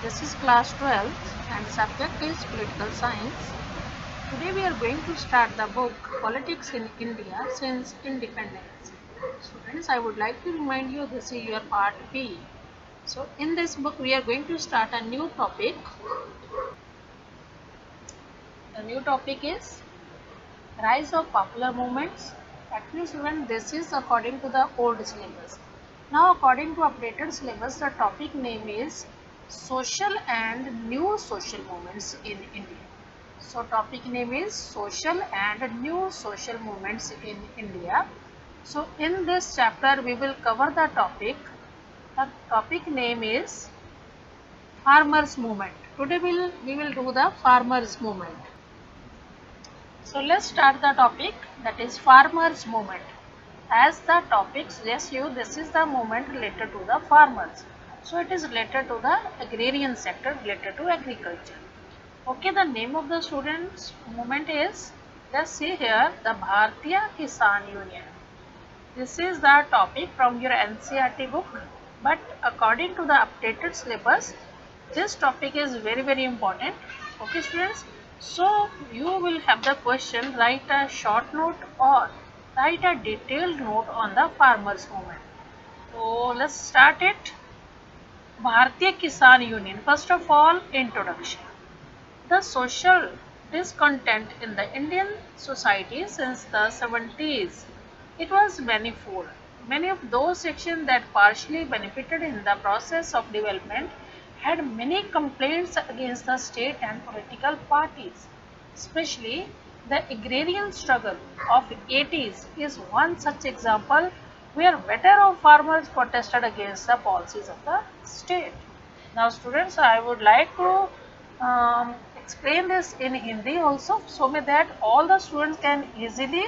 This is class 12th and subject is political science. Today we are going to start the book Politics in India Since Independence. Students, I would like to remind you this is your part B. So in this book we are going to start a new topic. The new topic is Rise of Popular Movements. Actually students, this is according to the old syllabus. Now according to updated syllabus, the topic name is Social and New Social Movements in India. So topic name is Social and New Social Movements in India. So in this chapter we will cover the topic. The topic name is Farmers Movement. Today we will do the Farmers Movement. So let's start the topic, that is Farmers Movement. As the topic suggests you, this is the movement related to the farmers. So it is related to the agrarian sector, related to agriculture. Okay, the name of the students movement is, let's see here, the Bharatiya Kisan Union. This is the topic from your NCERT book, but according to the updated syllabus, this topic is very important. Okay students, so you will have the question, write a short note or write a detailed note on the farmers movement. So let's start it. Bharatiya Kisan Union. First of all, introduction. The social discontent in the Indian society since the 70s, it was manifold. Many of those sections that partially benefited in the process of development had many complaints against the state and political parties. Especially the agrarian struggle of 80s is one such example where better off farmers protested against the policies of the state. Now students, I would like to explain this in Hindi also, so that all the students can easily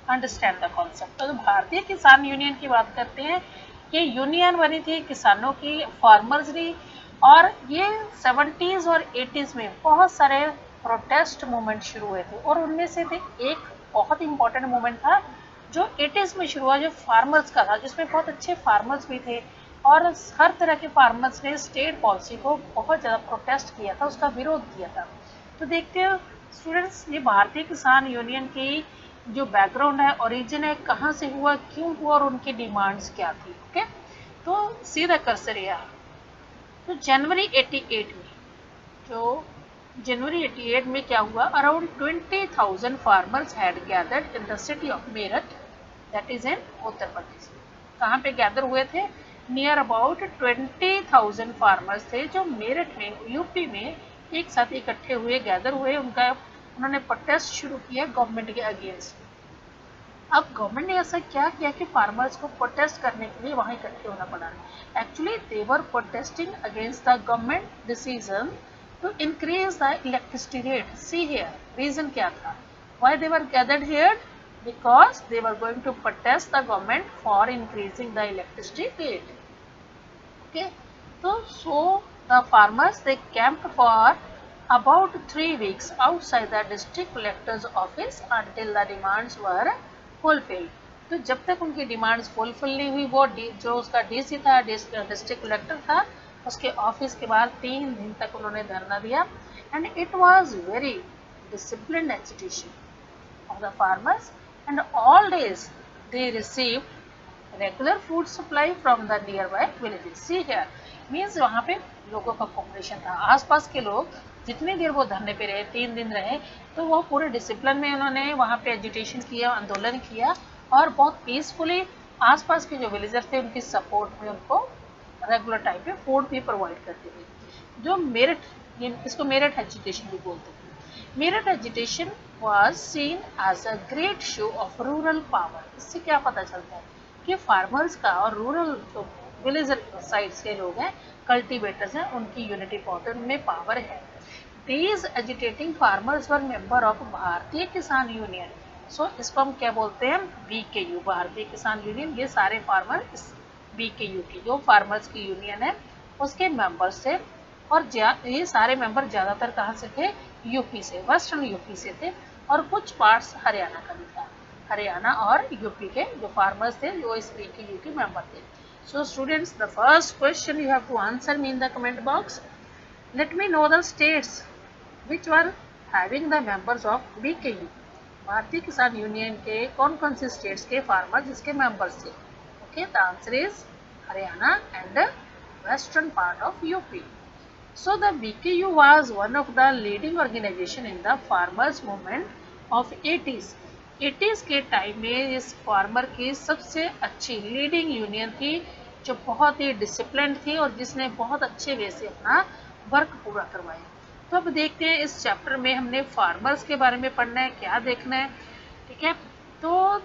understand the concept. तो भारतीय Kisan union की बात करते हैं, ये union बनी थी किसानों की, फार्मर्स की, और ये 70s और 80s में बहुत सारे प्रोटेस्ट मूवमेंट शुरू हुए थे, और उनमें से एक बहुत इंपॉर्टेंट मूवमेंट था जो 80s में शुरू हुआ, जो फार्मर्स का था, जिसमें बहुत अच्छे फार्मर्स भी थे और हर तरह के फार्मर्स ने स्टेट पॉलिसी को बहुत ज़्यादा प्रोटेस्ट किया था, उसका विरोध किया था। तो देखते हो स्टूडेंट्स, ये भारतीय किसान यूनियन की जो बैकग्राउंड है, ओरिजिन है, कहाँ से हुआ, क्यों हुआ और उनकी डिमांड्स क्या थी। ओके, तो सीधा कर्सर यहाँ, तो जनवरी 88 में, जो जनवरी 88 में क्या हुआ, around 20,000 farmers had gathered in the city of Meerut, that is in Uttar Pradesh. कहाँ पे गैदर हुए थे, नियर अबाउट 20,000 फार्मर्स थे जो मेरठ में, यूपी में एक साथ इकट्ठे हुए, गैदर हुए, उन्होंने प्रोटेस्ट शुरू किया गवर्नमेंट के अगेंस्ट। अब गवर्नमेंट ने ऐसा क्या किया कि फार्मर्स को प्रोटेस्ट करने के लिए वहां इकट्ठे होना पड़ा। Actually they were protesting against the government decision to increase the electricity rate. See here reason क्या था, why they were gathered here, because they were going to protest the government for increasing the electricity rate. Okay, तो so the farmers they camped for about 3 weeks outside the district collector's office until the demands were fulfilled. तो जब तक उनकी demands fulfil नहीं हुई, वो जो उसका डीसी था, डिस्ट्रिक्ट कलेक्टर था, उसके ऑफिस के बाद 3 दिन तक उन्होंने धरना दिया। And it was very disciplined agitation of the farmers and all days they received regular food supply from the near by villages. See here means वहाँ पे लोगों का कॉपरेशन था, आसपास के लोग जितनी देर वो धरने पे रहे, 3 दिन रहे, तो वो पूरे डिसिप्लिन में उन्होंने वहाँ पे एजिटेशन किया, आंदोलन किया, और बहुत पीसफुली आसपास के जो विलेजर थे उनकी सपोर्ट में उनको रेगुलर टाइम पे फूड भी प्रोवाइड करते थे। जो मेरठ, इसको मेरठ एजिटेशन भी बोलते थे। Meerut agitation was seen as a great show of rural power. इससे क्या पता चलता है कि फार्मर्स का और रूरल जो विलेजर साइड्स के लोग हैं, कल्टीवेटर्स हैं, उनकी यूनिटी में पावर है। These agitating farmers were member of भारतीय किसान यूनियन। सो इसको हम क्या बोलते हैं, BKU, भारतीय किसान यूनियन। ये सारे फार्मर इस BKU की, जो फार्मर्स की यूनियन है, उसके मेंबर्स थे, और ये सारे मेंबर ज़्यादातर कहाँ से थे, यूपी से, वेस्टर्न यूपी से थे, और कुछ पार्ट्स हरियाणा का भी था। हरियाणा और यूपी के जो फार्मर्स थे, जो इस BKU के मेंबर थे। So students, the first question you have to answer me in the comment box. Let me know the states which were having the members of BKU. भारतीय किसान यूनियन के कौन कौन से स्टेट्स के फार्मर जिसके members थे? Okay, the answer is Haryana and western part of UP. So the BKU was one of the leading organization in the farmers movement of 80s. 80s के time में इस फार्मर की सबसे अच्छी लीडिंग यूनियन थी, जो बहुत ही डिसिप्लिन थी और जिसने बहुत अच्छे वे से अपना वर्क पूरा करवाया. तो अब देखते हैं इस चैप्टर में हमने फार्मर्स के बारे में पढ़ना है, क्या देखना है. ठीक है, तो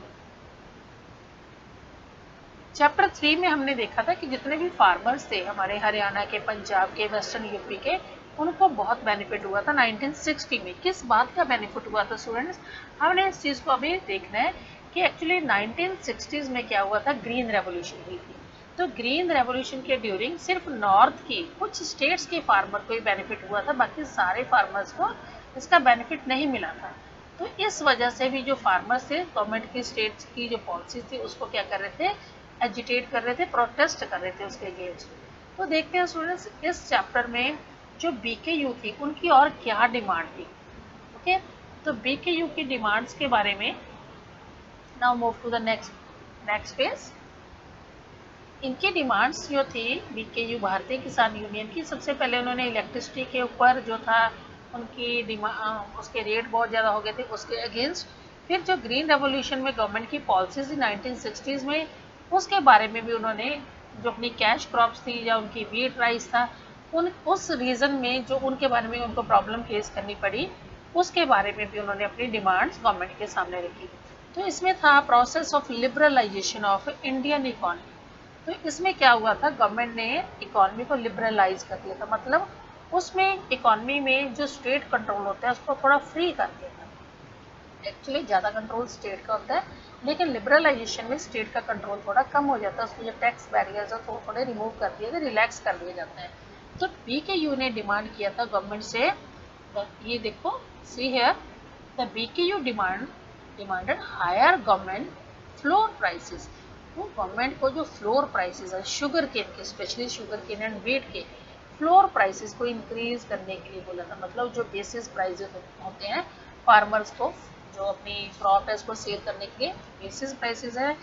चैप्टर 3 में हमने देखा था कि जितने भी फार्मर्स थे हमारे हरियाणा के, पंजाब के, वेस्टर्न यूपी के, उनको बहुत बेनिफिट हुआ था 1960 में. किस बात का बेनिफिट हुआ था स्टूडेंट्स? हमने इस चीज़ को अभी देखना है कि एक्चुअली 1960s में क्या हुआ था, ग्रीन रेवोल्यूशन हुई थी. तो ग्रीन रेवोल्यूशन के ड्यूरिंग सिर्फ नॉर्थ की कुछ स्टेट्स के फार्मर को ही बेनिफिट हुआ था, बाकी सारे फार्मर्स को इसका बेनिफिट नहीं मिला था. तो इस वजह से भी जो फार्मर्स थे, गवर्नमेंट की स्टेट्स की जो पॉलिसी थी उसको क्या कर रहे थे, एजिटेट कर रहे थे, प्रोटेस्ट कर रहे थे उसके अगेंस्ट. तो देखते हैं स्टूडेंट्स इस चैप्टर में जो बीकेयू थी उनकी और क्या डिमांड थी. ओके, तो बीकेयू की डिमांड्स के बारे में now move to the next page. इनकी डिमांड्स जो थी बीकेयू भारतीय किसान यूनियन की, सबसे पहले उन्होंने इलेक्ट्रिसिटी के ऊपर जो था उनकी डिमांड, उसके रेट बहुत ज़्यादा हो गए थे, उसके अगेंस्ट. फिर जो ग्रीन रेवोल्यूशन में गवर्नमेंट की पॉलिसीज थी 1960s में, उसके बारे में भी उन्होंने, जो अपनी कैश क्रॉप्स थी या उनकी वीट राइस था, उस रीजन में जो उनके बारे में उनको प्रॉब्लम फेस करनी पड़ी, उसके बारे में भी उन्होंने अपनी डिमांड्स गवर्नमेंट के सामने रखी. तो इसमें था process of liberalisation of Indian economy. तो इसमें क्या हुआ था, गवर्नमेंट ने इकोनॉमी को लिबरलाइज कर दिया था, मतलब उसमें इकोनॉमी में जो स्टेट कंट्रोल होता है उसको थोड़ा फ्री कर दिया था. एक्चुअली ज़्यादा कंट्रोल स्टेट का होता है, लेकिन लिबरलाइजेशन में स्टेट का कंट्रोल थोड़ा कम हो जाता है, उसमें जो टैक्स बैरियर्स है तो थोड़े रिमूव कर दिए थे, रिलैक्स कर दिए जाते हैं. तो बीकेयू ने डिमांड किया था गवर्नमेंट से, ये देखो see here, the BKU demanded higher government floor prices. तो गवर्नमेंट को जो फ्लोर प्राइसेस है शुगर केन के, specially sugar cane and wheat के फ्लोर प्राइसेस को इंक्रीज करने के लिए बोला था. मतलब जो बेसिस प्राइसेस होते हैं फार्मर्स को, जो अपनी क्रॉप है उसको सेल करने के लिए बेसिस प्राइसेस है,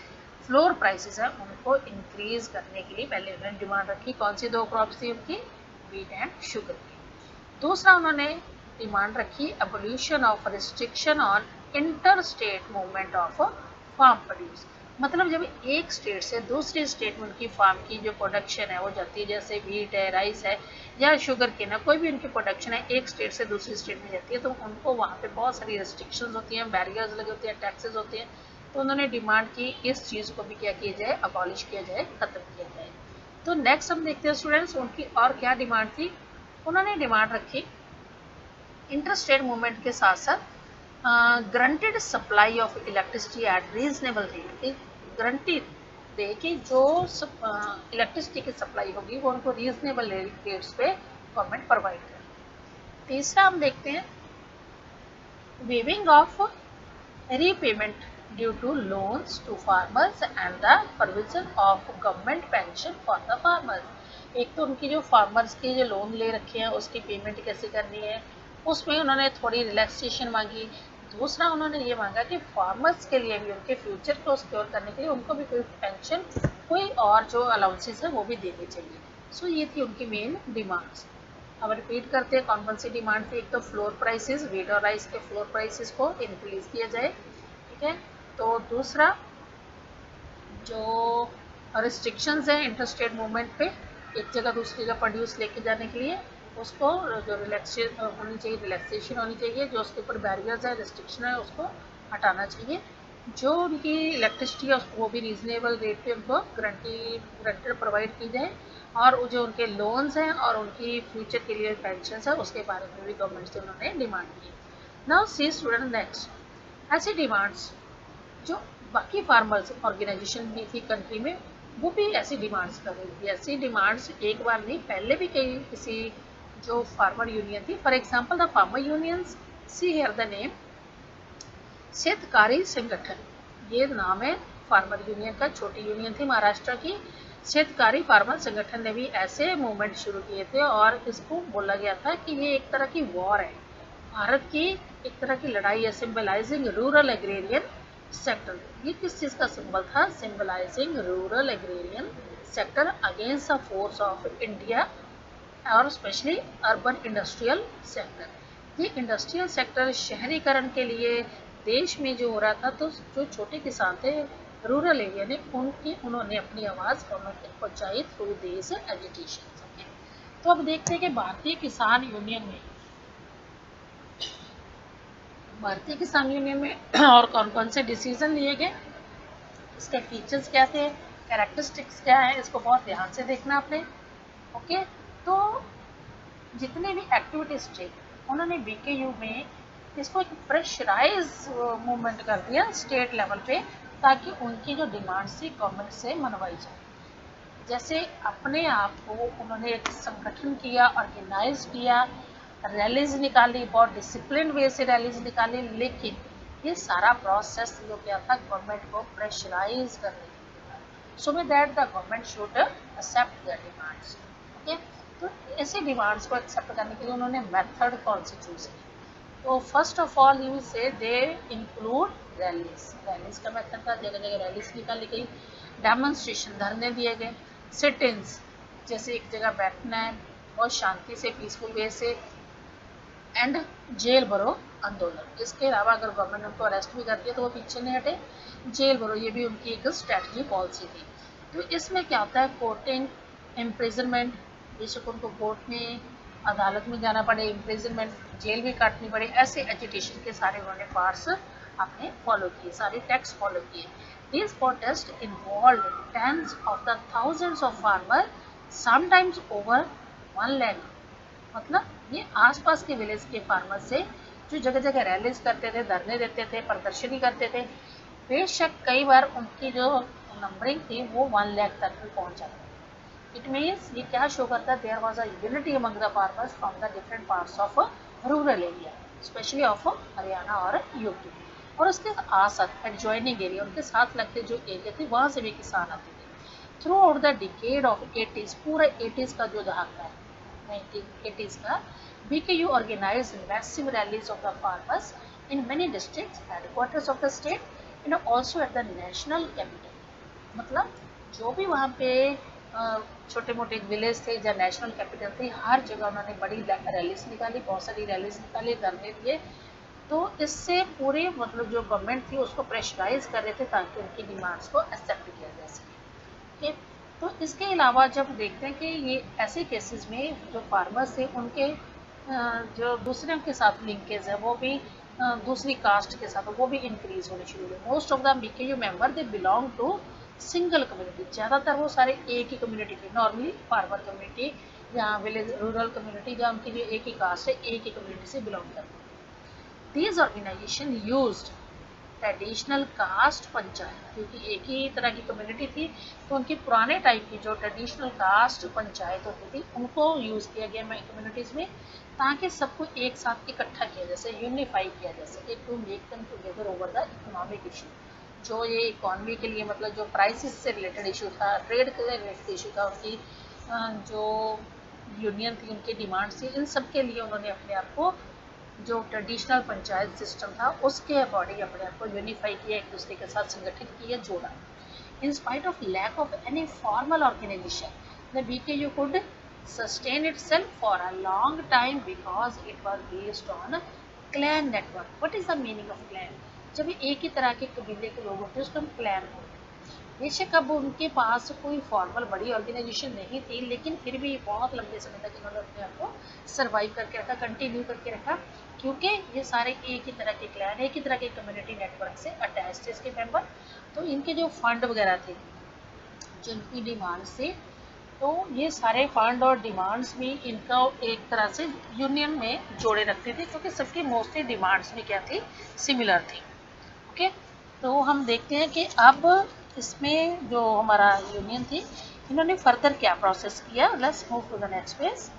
फ्लोर प्राइसेस है, उनको इंक्रीज करने के लिए पहले उन्होंने डिमांड रखी. कौन सी दो क्रॉप्स थी उनकी, वीट एंड शुगर. दूसरा उन्होंने डिमांड रखी abolition of restriction on inter state movement of farm produce. मतलब जब एक स्टेट से दूसरी स्टेट में उनकी फार्म की जो प्रोडक्शन है वो जाती है, जैसे वीट है, राइस है या शुगर केन है, कोई भी उनकी प्रोडक्शन है एक स्टेट से दूसरी स्टेट में जाती है, तो उनको वहाँ पे बहुत सारी रेस्ट्रिक्शंस होती हैं, बैरियर्स लगे होते हैं, टैक्सेस होते हैं. तो उन्होंने डिमांड की इस चीज़ को भी क्या किया जाए, अबॉलिश किया जाए, ख़त्म किया जाए. तो नेक्स्ट हम देखते हैं स्टूडेंट्स उनकी और क्या डिमांड थी. उन्होंने डिमांड रखी इंटर स्टेट मूवमेंट के साथ साथ guaranteed supply of electricity at reasonable rate. एक गारंटी दे कि जो इलेक्ट्रिसिटी की सप्लाई होगी वो उनको रीजनेबल रेट्स पे गवर्नमेंट प्रोवाइड करे. तीसरा हम देखते हैं waiving of repayment due to loans to farmers and the provision of government pension for the farmers. एक तो उनकी जो फार्मर्स के जो लोन ले रखे हैं उसकी पेमेंट कैसे करनी है, उसमें उन्होंने थोड़ी रिलैक्सेशन मांगी. दूसरा उन्होंने ये मांगा कि फार्मर्स के लिए भी उनके फ्यूचर को सिक्योर करने के लिए उनको भी कोई पेंशन, कोई और जो अलाउंसेस है वो भी देने चाहिए. सो ये थी उनकी मेन डिमांड्स. अब रिपीट करते हैं कौन कौन सी डिमांड थी. एक तो फ्लोर प्राइसेस, वीट और राइस के फ्लोर प्राइसेस को इंक्रीज किया जाए. ठीक है, तो दूसरा जो रिस्ट्रिक्शंस है इंटरस्टेट मूवमेंट पे, एक जगह दूसरी जगह प्रोड्यूस लेके जाने के लिए, उसको जो रिलैक्सेशन होनी चाहिए, रिलैक्सेशन होनी चाहिए. जो उसके ऊपर बैरियर्स है, रिस्ट्रिक्शन है, उसको हटाना चाहिए. जो उनकी इलेक्ट्रिसिटी है उसको वो भी रीजनेबल रेट पे उनको ग्रंटेड प्रोवाइड की जाए. और जो उनके लोन्स हैं और उनकी फ्यूचर के लिए पेंशन है उसके बारे में भी गवर्नमेंट से उन्होंने डिमांड की. नाउ सी स्टूडेंट नेक्स्ट, ऐसी डिमांड्स जो बाकी फार्मर्स ऑर्गेनाइजेशन भी थी कंट्री में, वो भी ऐसी डिमांड्स कर रही थी. ऐसी डिमांड्स एक बार नहीं, पहले भी कई किसी जो फार्मर यूनियन थी, for example the farmer unions, see here the name Shetkari Sanghatan, ये नाम है फार्मर यूनियन का. छोटी यूनियन थी महाराष्ट्र की, क्षेत्रकारी फार्मर संगठन ने भी ऐसे मूवमेंट शुरू किए थे और इसको बोला गया था कि ये एक तरह की वॉर है, भारत की एक तरह की लड़ाई है, सिंबलाइजिंग रूरल एग्रेरियन सेक्टर। ये किस चीज़ का सिंबल था? Symbolising rural agrarian sector against the force of India और स्पेशली अर्बन इंडस्ट्रियल सेक्टर। ये इंडस्ट्रियल सेक्टर शहरीकरण के लिए देश में जो हो रहा था, तो जो छोटे किसान थे रूरल एरिया ने उन्होंने अपनी आवाज़ गवर्नमेंट तक पहुंचाई थ्रू दिस एजुटेशन। तो अब देखते हैं कि भारतीय किसान यूनियन में और कौन कौन से डिसीजन लिए गए, इसके फीचर्स क्या थे, कैरेक्टरिस्टिक्स क्या है, इसको बहुत ध्यान से देखना आपने। ओके, तो जितने भी एक्टिविटीज थे उन्होंने बीकेयू में इसको एक प्रेशराइज मूवमेंट कर दिया स्टेट लेवल पे, ताकि उनकी जो डिमांड्स थी गवर्नमेंट से मनवाई जाए। जैसे अपने आप को उन्होंने एक संगठन किया, ऑर्गेनाइज किया, रैलीज निकाली, बहुत डिसिप्लिन वे से रैलीज निकाली, लेकिन ये सारा प्रोसेस जो क्या था, गवर्नमेंट को प्रेशराइज करने so that the government should accept the demands. Okay, तो ऐसे डिमांड्स को एक्सेप्ट करने के लिए उन्होंने मेथड कौन सी चूज की? तो फर्स्ट ऑफ ऑल यू से दे इंक्लूड रैलीज का मेथड था, जगह जगह रैलीज निकाली गई, डेमोन्स्ट्रेशन धरने दिए गए, सिट इन्स जैसे एक जगह बैठना है बहुत शांति से पीसफुल वे से, एंड जेल भरो आंदोलन। इसके अलावा अगर गवर्नमेंट उनको अरेस्ट भी करती है तो वो पीछे नहीं हटे, जेल भरो, ये भी उनकी एक स्ट्रैटेजी पॉलिसी थी। तो इसमें क्या होता है, कोर्टिंग, इम्प्रिजनमेंट, बेशक उनको कोर्ट में अदालत में जाना पड़े, इम्प्रिजनमेंट, जेल भी काटनी पड़े, ऐसे एजुटेशन के सारे उन्होंने पार्ट्स आपने फॉलो किए, सारे टैक्स फॉलो किए। These protests involved tens of the thousands of farmers, sometimes over 1 lakh। मतलब ये आसपास के विलेज के फार्मर से जो जगह जगह रैलीज करते थे, धरने देते थे, प्रदर्शनी करते थे, बेशक कई बार उनकी जो नंबरिंग थी वो 1 लाख तक भी पहुंच जाती। इट मीन्स ये क्या शो करता है, there was a unity among the farmers from the different parts of rural area, specially of Haryana और यूपी। और उसके साथ एडजॉइनिंग एरिया, उनके साथ लगते जो एरिया थे वहाँ से भी किसान आते थे। Through out the decade of 80s, पूरा 80s का जो दहाका है 1980s का, BKU organized massive rallies of the farmers in many districts, headquarters of the state, and also at the national capital। मतलब जो भी वहाँ पे छोटे मोटे विलेज थे या नेशनल कैपिटल थी, हर जगह उन्होंने बड़ी रैलीज निकाली, बहुत सारी रैलीज निकाली, धरने दिए। तो इससे पूरे मतलब जो गवर्नमेंट थी उसको प्रेशराइज कर रहे थे ताकि उनकी डिमांड्स को एक्सेप्ट किया जा सके। ठीक, तो इसके अलावा जब देखते हैं कि ये ऐसे केसेस में जो फार्मर्स थे उनके जो दूसरे के साथ लिंकेज है वो भी दूसरी कास्ट के साथ वो भी इंक्रीज होने शुरू हुए। Most of the BKU member they belong to single community, ज़्यादातर वो सारे एक ही कम्युनिटी थे, नॉर्मली फार्मर कम्युनिटी या विलेज रूरल कम्युनिटी जहाँ उनकी भी एक ही कास्ट है, एक ही कम्युनिटी से बिलोंग करते हैं। These organization used traditional caste panchayat, क्योंकि एक ही तरह की कम्युनिटी थी तो उनकी पुराने टाइप की जो ट्रेडिशनल कास्ट पंचायत होती थी उनको यूज़ किया गया कम्युनिटीज़ में, ताकि सबको एक साथ इकट्ठा किया जा सके, यूनिफाई किया जा सके, to make them together over the economic issue. जो ये इकॉनमी के लिए मतलब जो प्राइसेस से रिलेटेड इशू था, ट्रेड से रिलेटेड इशू था, उनकी जो यूनियन थी, उनकी डिमांड्स थी, इन सब के लिए उन्होंने अपने आप को जो ट्रेडिशनल पंचायत सिस्टम था उसके अकॉर्डिंग अपने आप को यूनिफाई किया, एक दूसरे के साथ संगठित किया, जोड़ा। In spite of lack of any formal organisation, the BKU could sustain itself for a long time because it was based on clan network. What is the meaning of clan? जब एक ही तरह के कबीले के लोग होते हैं उसको हम क्लैन बोलते हैं। बेशक अब उनके पास कोई फॉर्मल बड़ी ऑर्गेनाइजेशन नहीं थी, लेकिन फिर भी बहुत लंबे समय तक इन्होंने अपने आप को सर्वाइव करके रखा, कंटिन्यू करके रखा, क्योंकि ये सारे एक ही तरह के क्लैन, एक ही तरह के कम्युनिटी नेटवर्क से अटैच थे इसके मेंबर। तो इनके जो फंड वगैरह थे, जिनकी डिमांड्स थे, तो ये सारे फंड और डिमांड्स भी इनका एक तरह से यूनियन में जोड़े रखते थे, क्योंकि सबकी मोस्टली डिमांड्स भी क्या थी, सिमिलर थी। ओके, तो हम देखते हैं कि अब इसमें जो हमारा यूनियन थी इन्होंने फर्दर क्या प्रोसेस किया। Let's move to the next page.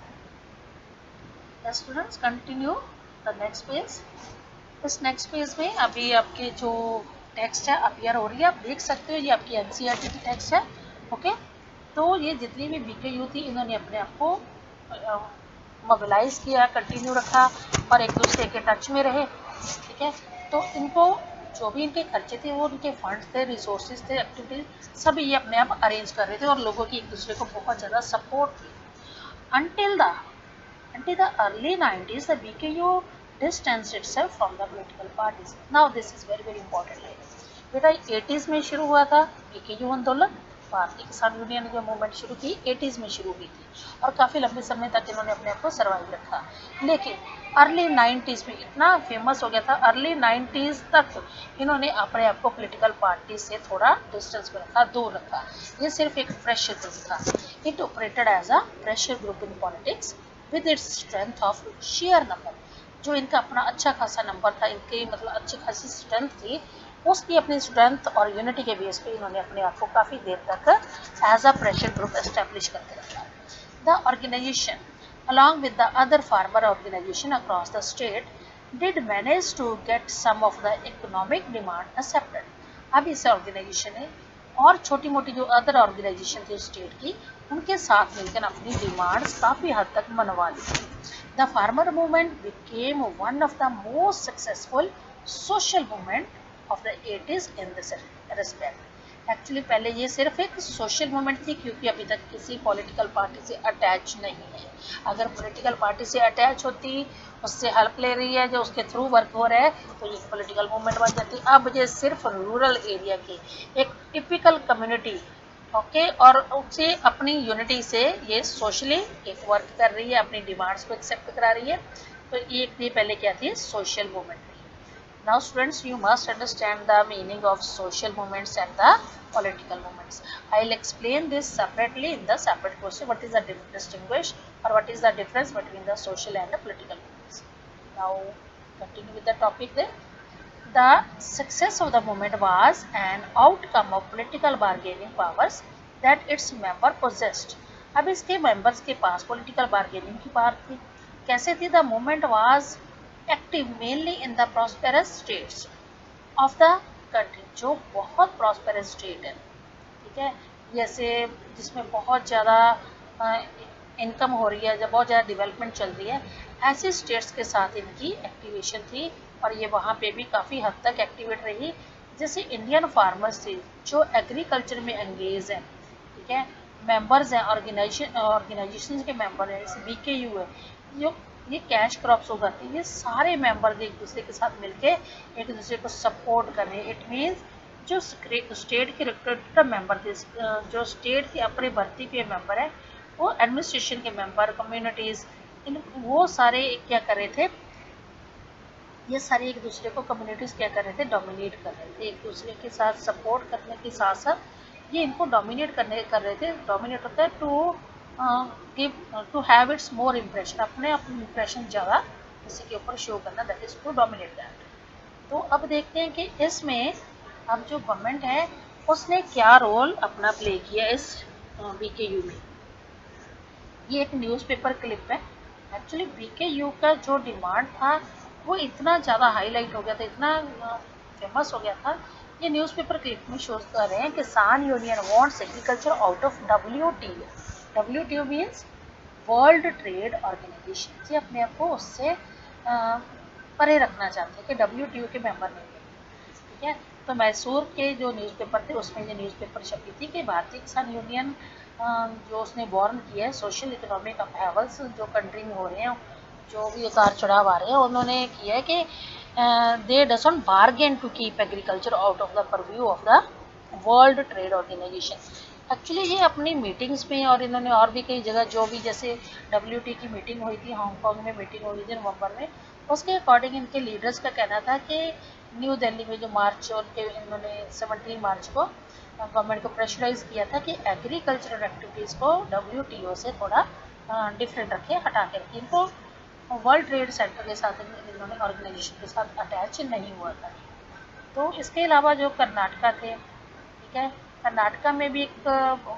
Students continue the next page. इस नेक्स्ट पेज में अभी आपके जो टेक्स्ट है अपीयर हो रही है, आप देख सकते हो, ये आपकी NCERT की टेक्स्ट है। ओके, तो ये जितनी भी बीकेयू थी इन्होंने अपने आप को मोबिलाइज किया, कंटिन्यू रखा और एक दूसरे के टच में रहे, ठीक है। तो इनको जो भी इनके खर्चे थे वो उनके फंड्स थे, रिसोर्सेज थे, एक्टिविटीज सभी ये अपने आप अरेंज कर रहे थे और लोगों की एक दूसरे को बहुत ज़्यादा सपोर्ट थी। Until the early 90s, the BKU distanced itself from the political parties. Now this is very important. बेटा 80s में शुरू हुआ था BKU आंदोलन, भारतीय किसान यूनियन जो मूवमेंट शुरू की 80s में शुरू हुई थी और काफ़ी लंबे समय तक इन्होंने अपने आप को सर्वाइव रखा। लेकिन अर्ली 90s में इतना फेमस हो गया था, अर्ली 90s तक इन्होंने अपने आप को पॉलिटिकल पार्टी से थोड़ा डिस्टेंस में रखा, दूर रखा। ये सिर्फ एक प्रेशर ग्रुप था। It operated as a pressure group in politics with its strength of share number. जो इनका अपना अच्छा खासा नंबर था, इनकी मतलब अच्छी खासी स्ट्रेंथ थी, उसकी अपनी स्ट्रेंथ और यूनिटी के बेस पे इन्होंने अपने आप को काफ़ी देर तक as a pressure group establish करके रखा। The organisation along with the other farmer organization across the state did manage to get some of the economic demand accepted. अब इस ऑर्गेनाइजेशन ने और छोटी मोटी जो अदर ऑर्गेनाइजेशन थी स्टेट की, उनके साथ मिलकर अपनी डिमांड्स काफ़ी हद तक मनवा ली। The farmer movement became one of the most successful social movement of the 80s in this respect. Actually पहले ये सिर्फ एक सोशल मूवमेंट थी क्योंकि अभी तक किसी पॉलिटिकल पार्टी से अटैच नहीं है। अगर पॉलिटिकल पार्टी से अटैच होती, उससे हेल्प ले रही है, जो उसके थ्रू वर्क हो रहा है, तो ये पॉलिटिकल मूवमेंट बन जाती। अब ये सिर्फ रूरल एरिया की एक टिपिकल कम्युनिटी, ओके, और उससे अपनी यूनिटी से ये सोशली एक वर्क कर रही है, अपनी डिमांड्स को एक्सेप्ट करा रही है। तो ये पहले क्या थी, social movement. Now students, you must understand the meaning of social movements and the political movements. I'll explain this separately in the separate question. What is the distinguish or what is the difference between the social and the political movements? Now continue with the topic then. The success of the movement was an outcome of political bargaining powers that its member possessed. अब इसके members के पास political bargaining की power थी। कैसे थी? The movement was active mainly in the prosperous states of the country, जो बहुत prosperous state है, ठीक है, जैसे जिसमें बहुत ज़्यादा इनकम हो रही है, जब बहुत ज़्यादा डेवलपमेंट चल रही है, ऐसे स्टेट्स के साथ इनकी एक्टिवेशन थी और ये वहाँ पे भी काफ़ी हद तक एक्टिवेट रही। जैसे इंडियन फार्मर्स थे जो एग्रीकल्चर में एंगेज हैं, ठीक है, मेंबर्स हैं, ऑर्गेनाइजेशन के मेंबर हैं, जैसे BKU है, जो ये कैश क्रॉप्स उगाती है, ये सारे मेंबर एक दूसरे के साथ मिलके एक दूसरे को सपोर्ट कर रहे हैं। इट मीन्स जो स्टेट के रिक्रूटेड मेंबर थे, जो स्टेट के अपने भर्ती पे मेंबर है, वो एडमिनिस्ट्रेशन के मेंबर, कम्युनिटीज़, वो सारे क्या कर रहे थे, ये सारे एक दूसरे को कम्युनिटीज़ क्या कर रहे थे, डोमिनेट कर रहे थे। एक दूसरे के साथ सपोर्ट करने के साथ साथ ये इनको डोमिनेट कर रहे थे। डोमिनेट होता है to have its more impression, अपने इम्प्रेशन ज़्यादा किसी के ऊपर शो करना, that is to dominate that. तो अब देखते हैं कि इसमें अब जो गवर्नमेंट है उसने क्या रोल अपना प्ले किया इस BKU में। ये एक न्यूज़पेपर क्लिप है। एक्चुअली BKU का जो डिमांड था वो इतना ज़्यादा हाईलाइट हो गया था, इतना फेमस हो गया था। ये न्यूज़पेपर क्लिप में शो कर रहे हैं Kisan Union wants agriculture out of WTO। WTO means world trade organisation. ये अपने आप को उससे परे रखना चाहते हैं कि WTO के मेंबर नहीं है, ठीक है। तो मैसूर के जो न्यूज़पेपर थे उसमें ये न्यूज़पेपर छपी थी कि भारतीय किसान यूनियन जो उसने वार्न किया है सोशल इकोनॉमिक अपहेवल्स जो कंट्री में हो रहे हैं, जो भी उतार चढ़ाव आ रहे हैं, उन्होंने किया है कि they doesn't bargain to keep agriculture out of the purview of the world trade organisation. Actually ये अपनी मीटिंग्स में और इन्होंने और भी कई जगह जो भी जैसे WTO की मीटिंग हुई थी, हांगकांग में मीटिंग हुई थी नवंबर में, उसके अकॉर्डिंग इनके लीडर्स का कहना था कि न्यू दिल्ली में जो मार्च उनके इन्होंने 17 मार्च को गवर्नमेंट को प्रेशराइज किया था कि एग्रीकल्चरल एक्टिविटीज़ को WTO से थोड़ा डिफरेंट रखें, हटा के रखें, इनको वर्ल्ड ट्रेड सेंटर के साथ इन्होंने ऑर्गेनाइजेशन के साथ अटैच नहीं हुआ था। तो इसके अलावा जो कर्नाटका थे, ठीक है, कर्नाटका में भी एक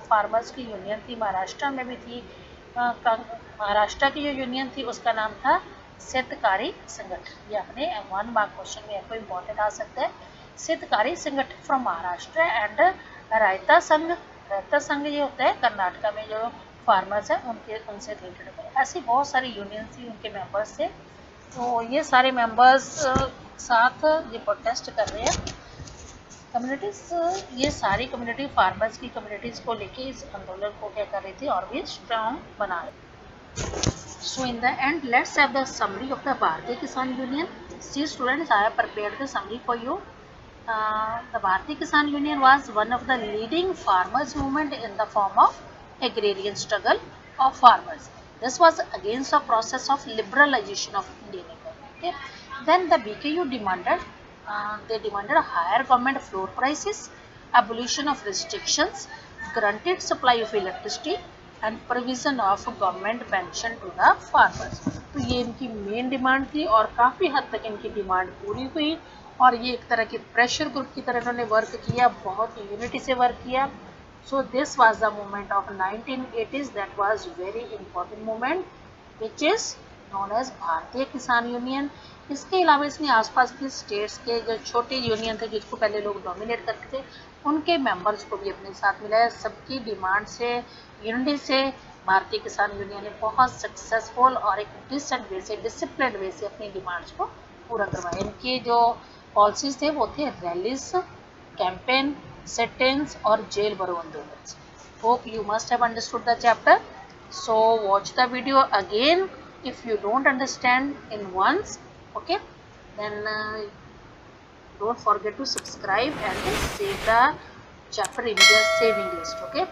फार्मर्स की यूनियन थी, महाराष्ट्र में भी थी। महाराष्ट्र की जो यूनियन थी उसका नाम था शेतकारी संगठन। ये अपने 1 मार्क क्वेश्चन में आपको इम्पोर्टेंट आ सकता है। शेतकारी संगठन फ्रॉम महाराष्ट्र एंड रायता संघ रैतर संघ ये होता है कर्नाटका में जो फार्मर्स हैं उनसे रिलेटेड। ऐसी बहुत सारी यूनियन थी, उनके मेंबर्स थे। तो ये सारे मेंबर्स साथ ये प्रोटेस्ट कर रहे हैं। कम्युनिटीज़, ये सारी कम्युनिटी फार्मर्स की कम्युनिटीज़ को लेके इस आंदोलन को क्या कर रही थी और भी स्ट्रॉन्ग बना रही। So in the end let's have the summary of the Bharatiya Kisan union. See students, I have prepared the summary for you. The Bharatiya Kisan Union was one of the leading farmers movement in the form of agrarian struggle of farmers. This was against the process of liberalization of Indian economy. Okay. Then the BKU demanded, they demanded higher government floor prices, abolition of restrictions, granted supply of electricity and provision of government pension to the farmers. तो ये इनकी main demand थी और काफ़ी हद तक इनकी demand पूरी हुई और ये एक तरह के प्रेशर ग्रुप की तरह इन्होंने वर्क किया, बहुत यूनिटी से वर्क किया। So this was the movement of 1980s that was very important movement which is known as Bharatiya Kisan union. इसके अलावा इसने आसपास के स्टेट्स के जो छोटे यूनियन थे जिसको पहले लोग डोमिनेट करते थे उनके मेंबर्स को भी अपने साथ मिलाया। सबकी डिमांड से, यूनिटी से भारतीय किसान यूनियन ने बहुत सक्सेसफुल और एक डिसेंट वे से, डिसिप्लिन वे से अपनी डिमांड्स को पूरा करवाया। इनके जो पॉलिसीज थे वो थे रैलीज, कैंपेन, सिट-इन्स और जेल भरो आंदोलन। Hope you must have understood the chapter. So watch the video again if you don't understand in once, okay, then don't forget to subscribe and save the chapter in your saving list, okay.